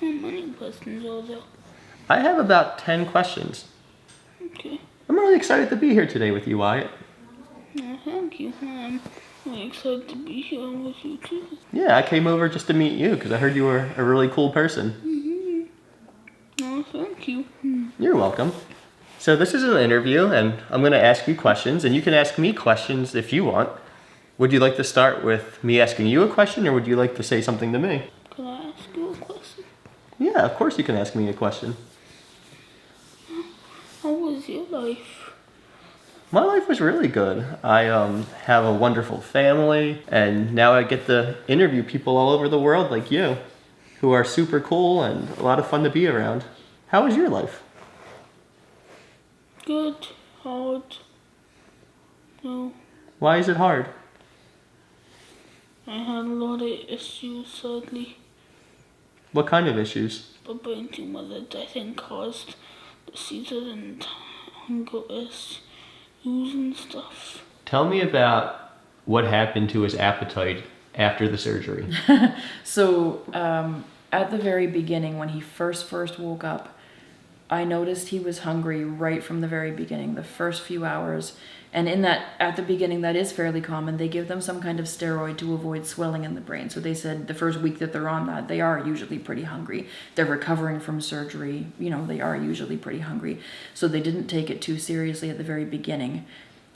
How many questions are there? I have about 10 questions. Okay. I'm really excited to be here today with you, Wyatt. Oh, thank you. I'm really excited to be here with you too. Yeah, I came over just to meet you because I heard you were a really cool person. Oh, thank you. You're welcome. So this is an interview, and I'm going to ask you questions, and you can ask me questions if you want. Would you like to start with me asking you a question, or would you like to say something to me? Can I ask you a question? Yeah, of course you can ask me a question. How was your life? My life was really good. I have a wonderful family, and now I get to interview people all over the world like you, who are super cool and a lot of fun to be around. How was your life? Good. Hard. No. Why is it hard? I had a lot of issues, sadly. What kind of issues? The brain tumor that I think caused the seizures and hunger issues and stuff. Tell me about what happened to his appetite after the surgery. So at the very beginning, when he first woke up, I noticed he was hungry right from the very beginning, the first few hours. And at the beginning, that is fairly common. They give them some kind of steroid to avoid swelling in the brain. So they said the first week that they're on that, they are usually pretty hungry. They're recovering from surgery. They are usually pretty hungry. So they didn't take it too seriously at the very beginning.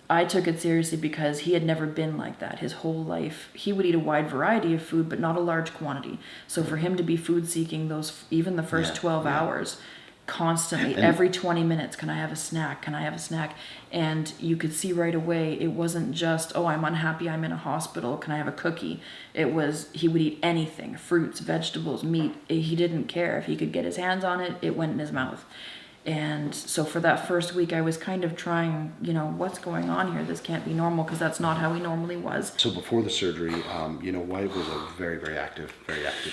I took it seriously because he had never been like that his whole life. He would eat a wide variety of food, but not a large quantity. So for him to be food seeking even the first 12 hours, constantly, every 20 minutes, can I have a snack? Can I have a snack? And you could see right away, it wasn't just, oh, I'm unhappy, I'm in a hospital, can I have a cookie? It was, he would eat anything, fruits, vegetables, meat. He didn't care. If he could get his hands on it, it went in his mouth. And so for that first week, I was kind of trying, what's going on here? This can't be normal, because that's not how he normally was. So before the surgery, Wyatt was a very, very active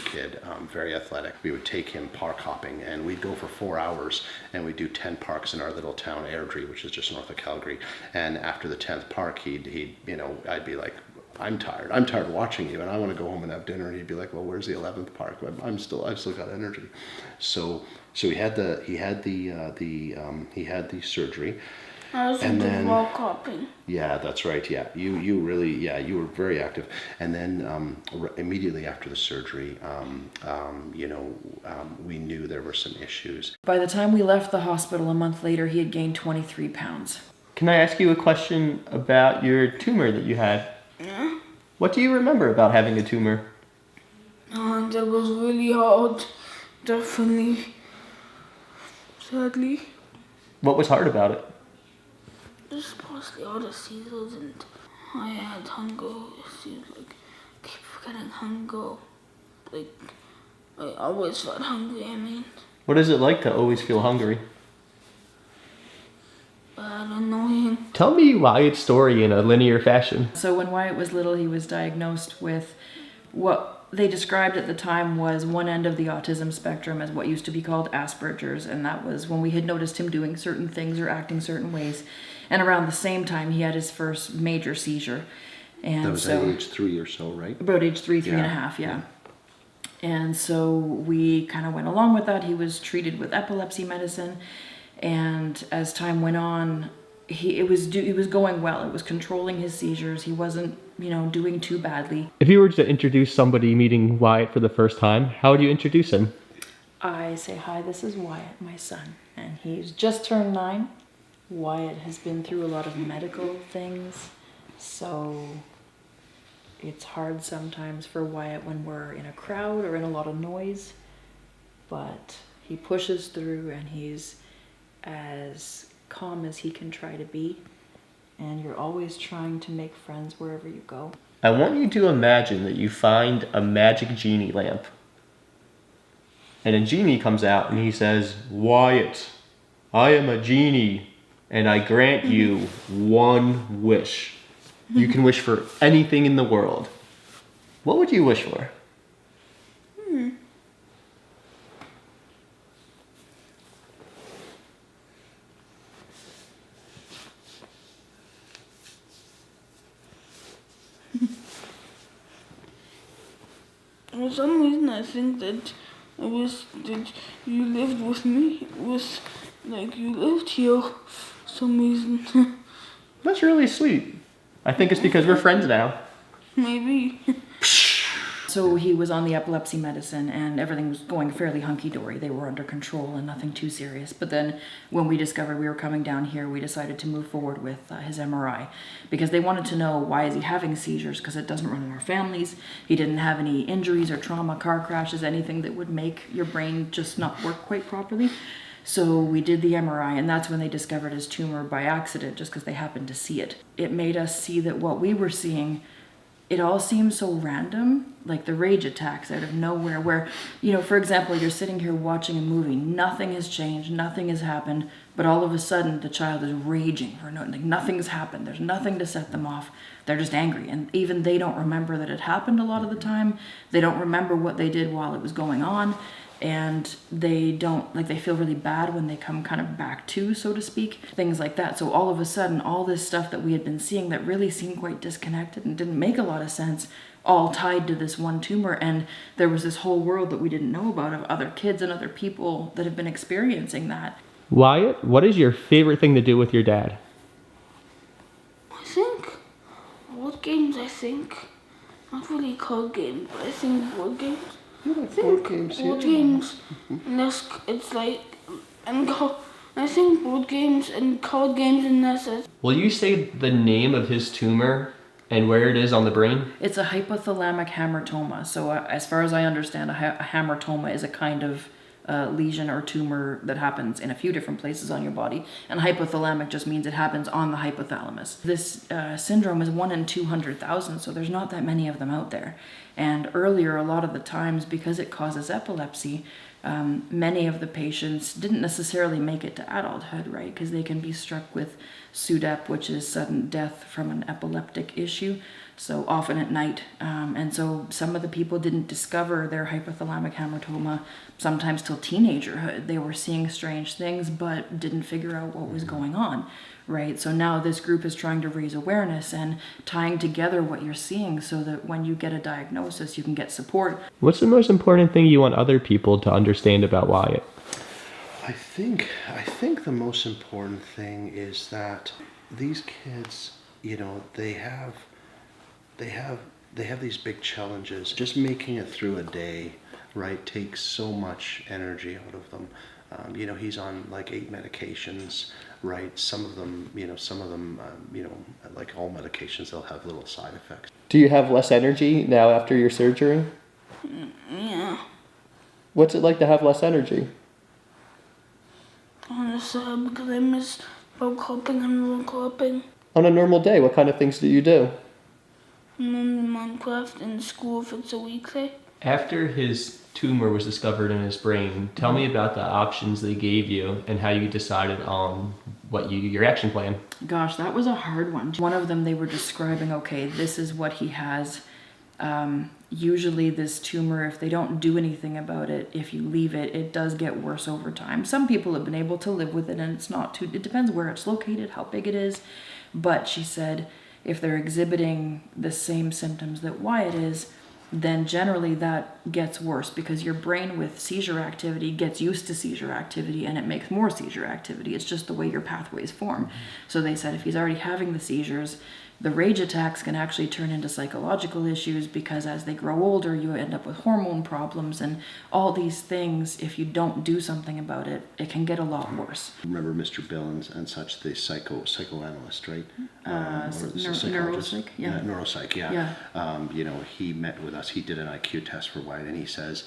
kid, very athletic. We would take him park hopping, and we'd go for 4 hours, and we'd do 10 parks in our little town, Airdrie, which is just north of Calgary. And after the 10th park, I'd be like, I'm tired watching you, and I want to go home and have dinner. And he'd be like, well, where's the 11th park? I've still got energy. So he had the surgery. I was into rock hopping. Yeah, that's right. Yeah, you were very active. And then immediately after the surgery, we knew there were some issues. By the time we left the hospital a month later, he had gained 23 pounds. Can I ask you a question about your tumor that you had? Yeah. What do you remember about having a tumor? That was really hard. Definitely. Sadly. What was hard about it? Just mostly all the seizures, and I had hunger issues, keep getting hunger. I always felt hungry, What is it like to always feel hungry? Bad, annoying. Tell me Wyatt's story in a linear fashion. So when Wyatt was little, he was diagnosed with what they described at the time was one end of the autism spectrum, as what used to be called Asperger's, and that was when we had noticed him doing certain things or acting certain ways. And around the same time, he had his first major seizure. And that was at age 3 or so, right? About age 3 and a half, yeah. And so we kind of went along with that. He was treated with epilepsy medicine, and as time went on, it was going well. It was controlling his seizures. He wasn't, doing too badly. If you were to introduce somebody meeting Wyatt for the first time, how would you introduce him? I say, hi, this is Wyatt, my son, and he's just turned 9. Wyatt has been through a lot of medical things, so it's hard sometimes for Wyatt when we're in a crowd or in a lot of noise, but he pushes through, and he's as calm as he can try to be, and you're always trying to make friends wherever you go. I want you to imagine that you find a magic genie lamp, and a genie comes out and he says, Wyatt, I am a genie, and I grant you one wish. You can wish for anything in the world. What would you wish for? For some reason, I think that I Did you lived with me? You lived here for some reason. That's really sweet. I think it's because we're friends now. Maybe. So he was on the epilepsy medicine and everything was going fairly hunky-dory. They were under control and nothing too serious. But then when we discovered we were coming down here, we decided to move forward with his MRI because they wanted to know why is he having seizures, because it doesn't run in our families. He didn't have any injuries or trauma, car crashes, anything that would make your brain just not work quite properly. So we did the MRI, and that's when they discovered his tumor by accident, just because they happened to see it. It made us see that what we were seeing, it all seems so random, like the rage attacks out of nowhere where, for example, you're sitting here watching a movie, nothing has changed, nothing has happened, but all of a sudden the child is raging for nothing's happened. There's nothing to set them off. They're just angry. And even they don't remember that it happened a lot of the time. They don't remember what they did while it was going on. And they feel really bad when they come kind of back to, so to speak, things like that. So all of a sudden, all this stuff that we had been seeing that really seemed quite disconnected and didn't make a lot of sense, all tied to this one tumor. And there was this whole world that we didn't know about of other kids and other people that have been experiencing that. Wyatt, what is your favorite thing to do with your dad? I think board games, Not really card games, but I think board games. Board games, Board games, and I think board games and card games and that's it. Will you say the name of his tumor and where it is on the brain? It's a hypothalamic hamartoma. So as far as I understand, a hamartoma is a kind of lesion or tumor that happens in a few different places on your body. And hypothalamic just means it happens on the hypothalamus. This syndrome is 1 in 200,000, so there's not that many of them out there. And earlier, a lot of the times, because it causes epilepsy, many of the patients didn't necessarily make it to adulthood, right? Because they can be struck with SUDEP, which is sudden death from an epileptic issue, so often at night. And so some of the people didn't discover their hypothalamic hamartoma sometimes till teenagerhood. They were seeing strange things, but didn't figure out what was going on, right? So now this group is trying to raise awareness and tying together what you're seeing so that when you get a diagnosis, you can get support. What's the most important thing you want other people to understand about Wyatt? I think the most important thing is that these kids, they have these big challenges. Just making it through a day, right, takes so much energy out of them. He's on like 8 medications, right? Some of them, like all medications, they'll have little side effects. Do you have less energy now after your surgery? Yeah. What's it like to have less energy? Honestly, because I miss rock hopping and rock hopping. On a normal day, what kind of things do you do? I'm in Minecraft in school if it's a weekday. After his tumor was discovered in his brain, tell me about the options they gave you and how you decided on your action plan. Gosh, that was a hard one. One of them, they were describing, okay, this is what he has. Usually this tumor, if they don't do anything about it, if you leave it, it does get worse over time. Some people have been able to live with it and it depends where it's located, how big it is. But she said, if they're exhibiting the same symptoms that Wyatt is, then generally that gets worse because your brain with seizure activity gets used to seizure activity and it makes more seizure activity. It's just the way your pathways form. So they said if he's already having the seizures, the rage attacks can actually turn into psychological issues because as they grow older, you end up with hormone problems and all these things. If you don't do something about it, it can get a lot worse. Remember Mr. Billings and such, the psychoanalyst, right? Neuropsych, yeah. Neuropsych, yeah. He met with us. He did an IQ test for Wyatt, and he says,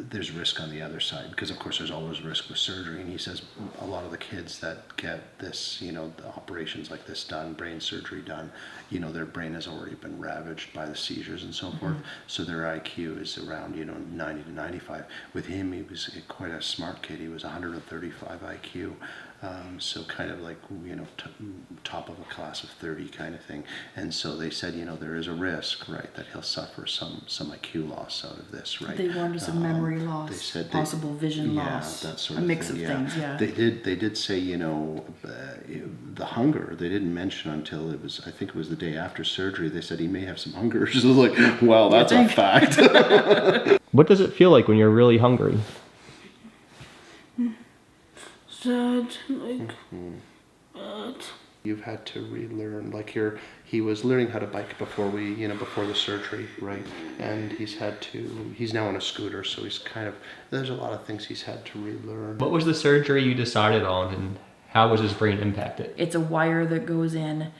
there's risk on the other side because, of course, there's always risk with surgery. And he says a lot of the kids that get this, the operations like this done, brain surgery done, their brain has already been ravaged by the seizures and so forth. So their IQ is around, 90 to 95. With him, he was quite a smart kid. He was 135 IQ. So kind of like, top of a class of 30 kind of thing. And so they said, there is a risk, right, that he'll suffer some IQ loss out of this, right? They warned us of memory loss, They said possible vision loss, that sort a of mix thing, of things, yeah. They did say, the hunger, they didn't mention until I think it was the day after surgery, they said he may have some hunger. So I was like, well, that's a fact. What does it feel like when you're really hungry? Sad, like, bad. You've had to relearn, like he was learning how to bike before before the surgery, right? And he's now on a scooter, so there's a lot of things he's had to relearn. What was the surgery you decided on, and how was his brain impacted? It's a wire that goes in,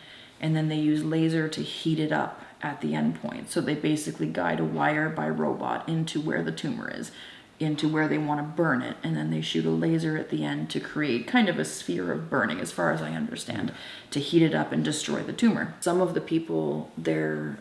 and then they use laser to heat it up at the end point. So they basically guide a wire by robot into where the tumor is, into where they want to burn it, and then they shoot a laser at the end to create kind of a sphere of burning, as far as I understand, to heat it up and destroy the tumor. Some of the people, their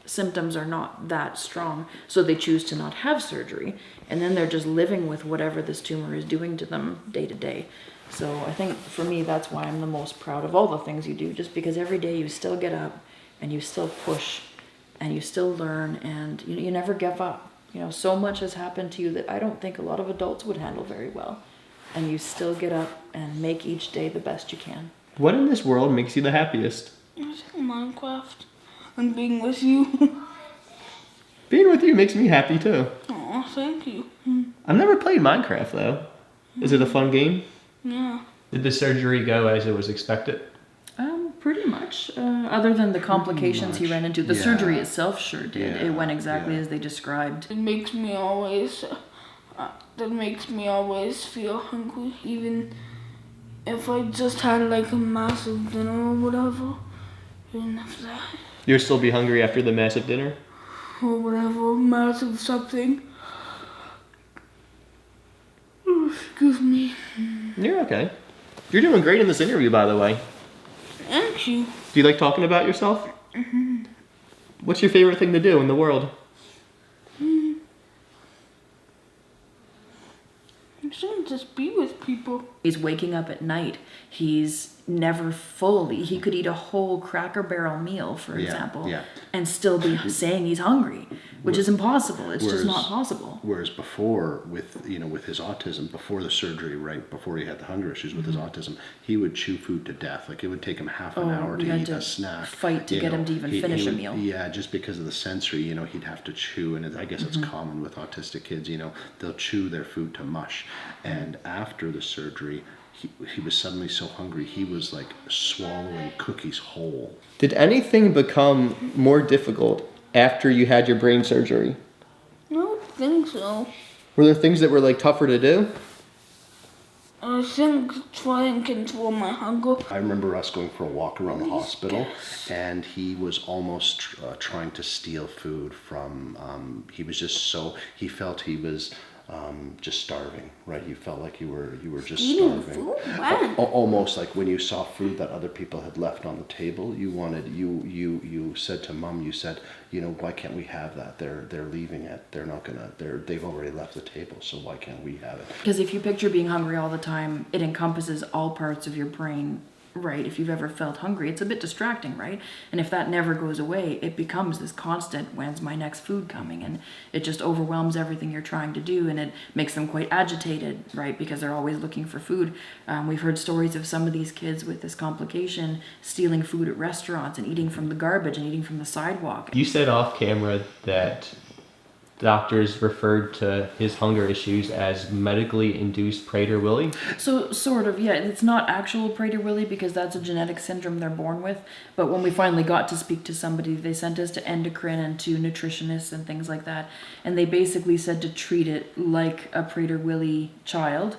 symptoms are not that strong, so they choose to not have surgery, and then they're just living with whatever this tumor is doing to them day to day. So I think for me, that's why I'm the most proud of all the things you do, just because every day you still get up and you still push and you still learn, and you never give up. So much has happened to you that I don't think a lot of adults would handle very well. And you still get up and make each day the best you can. What in this world makes you the happiest? I think Minecraft and being with you. Being with you makes me happy too. Oh, thank you. I've never played Minecraft though. Is it a fun game? Yeah. Did the surgery go as it was expected? Pretty much. Other than the complications he ran into. The surgery itself sure did. Yeah, It went exactly as they described. It makes me always feel hungry, even if I just had like a massive dinner or whatever. Even if that, You'll still be hungry after the massive dinner? or whatever, massive something. Oh, excuse me. You're okay. You're doing great in this interview, by the way. Thank you. Do you like talking about yourself? Mm-hmm. What's your favorite thing to do in the world? I shouldn't just be with people. He's waking up at night. He's never fully. He could eat a whole Cracker Barrel meal, for example, and still be saying he's hungry, which is impossible. It's just not possible. Whereas before, with his autism, before the surgery, right before he had the hunger issues with his autism, he would chew food to death. Like it would take him half an hour to eat a snack. Fight to get him to even finish a meal. Yeah, just because of the sensory, he'd have to chew, and I guess it's common with autistic kids. They'll chew their food to mush, and after the surgery, he was suddenly so hungry he was like swallowing cookies whole. Did anything become more difficult after you had your brain surgery? I don't think so. Were there things that were like tougher to do? I think try and control my hunger. I remember us going for a walk around the hospital, and he was almost trying to steal food from. He felt he was just starving, right? You felt like you were just starving. Food? When? Almost like when you saw food that other people had left on the table, you said to Mom, you said, why can't we have that? They're leaving it. They've already left the table, so why can't we have it? Because if you picture being hungry all the time, it encompasses all parts of your brain, right? If you've ever felt hungry, it's a bit distracting, right? And if that never goes away, it becomes this constant, when's my next food coming? And it just overwhelms everything you're trying to do, and it makes them quite agitated, right? Because they're always looking for food. We've heard stories of some of these kids with this complication stealing food at restaurants and eating from the garbage and eating from the sidewalk. You said off camera that doctors referred to his hunger issues as medically induced Prader-Willi. So, sort of, yeah. It's not actual Prader-Willi because that's a genetic syndrome they're born with. But when we finally got to speak to somebody, they sent us to endocrine and to nutritionists and things like that. And they basically said to treat it like a Prader-Willi child,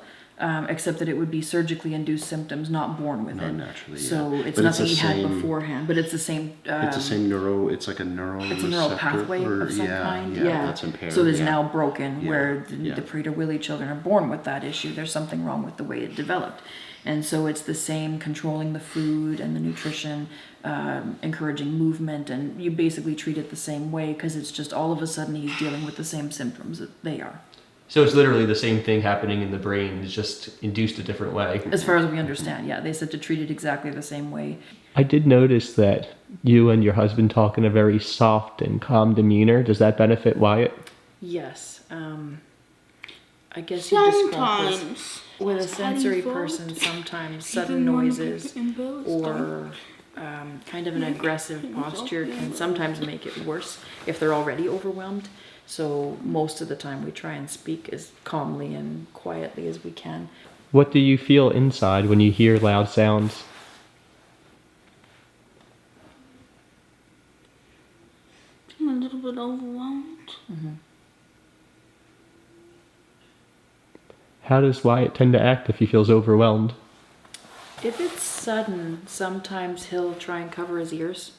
except that it would be surgically induced symptoms, not born with it. Naturally, so it's but nothing he had beforehand, but it's the same. It's the same it's like a neural. It's a neural pathway of some kind. Yeah, that's impaired. So it's now broken, where the Yeah. Prader-Willi children are born with that issue. There's something wrong with the way it developed. And so it's the same, controlling the food and the nutrition, encouraging movement, and you basically treat it the same way because it's just all of a sudden he's dealing with the same symptoms that they are. So it's literally the same thing happening in the brain. It's just induced a different way. As far as we understand, yeah, they said to treat it exactly the same way. I did notice that you and your husband talk in a very soft and calm demeanor. Does that benefit Wyatt? Yes, I guess you describe this Sometimes. with a That's how you sensory vote. person. Sometimes sudden Even when noises you're embarrassed, or kind of an aggressive posture can sometimes make it worse if they're already overwhelmed. So most of the time we try and speak as calmly and quietly as we can. What do you feel inside when you hear loud sounds? I'm a little bit overwhelmed. How does Wyatt tend to act if he feels overwhelmed? If it's sudden, sometimes he'll try and cover his ears.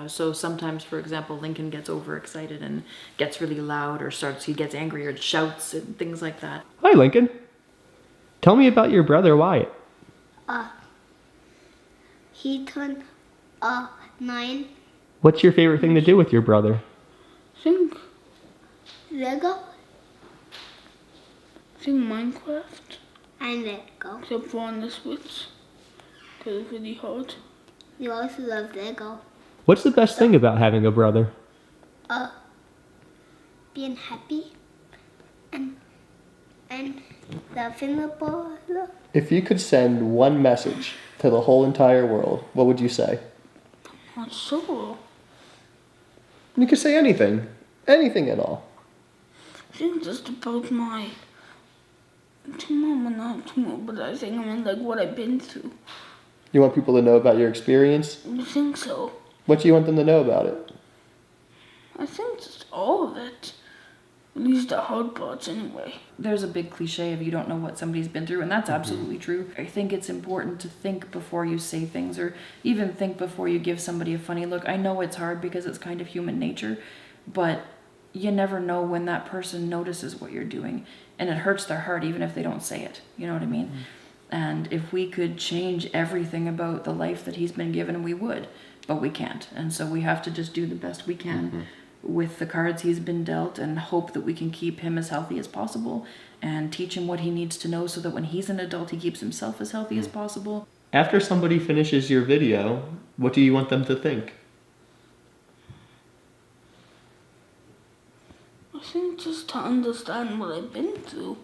So sometimes, for example, Lincoln gets overexcited and gets really loud or he gets angry or shouts and things like that. Hi, Lincoln. Tell me about your brother Wyatt. He turned 9. What's your favorite thing to do with your brother? Think Lego Minecraft. and Lego. Except for on the Switch. Because it's really hard. You also love Lego. What's the best thing about having a brother? Being happy and loving the ball. If you could send one message to the whole entire world, what would you say? Not sure. You could say anything. Anything at all. I think just about my tumor, not tumor, but I think I mean like what I've been through. You want people to know about your experience? I think so. What do you want them to know about it? I think just all of it. At least the hard parts anyway. There's a big cliche of you don't know what somebody's been through, and that's absolutely true. I think it's important to think before you say things, or even think before you give somebody a funny look. I know it's hard because it's kind of human nature, but you never know when that person notices what you're doing, and it hurts their heart even if they don't say it. You know what I mean? And if we could change everything about the life that he's been given, we would, but we can't. And so we have to just do the best we can with the cards he's been dealt and hope that we can keep him as healthy as possible and teach him what he needs to know so that when he's an adult, he keeps himself as healthy as possible. After somebody finishes your video, what do you want them to think? I think just to understand what I've been through.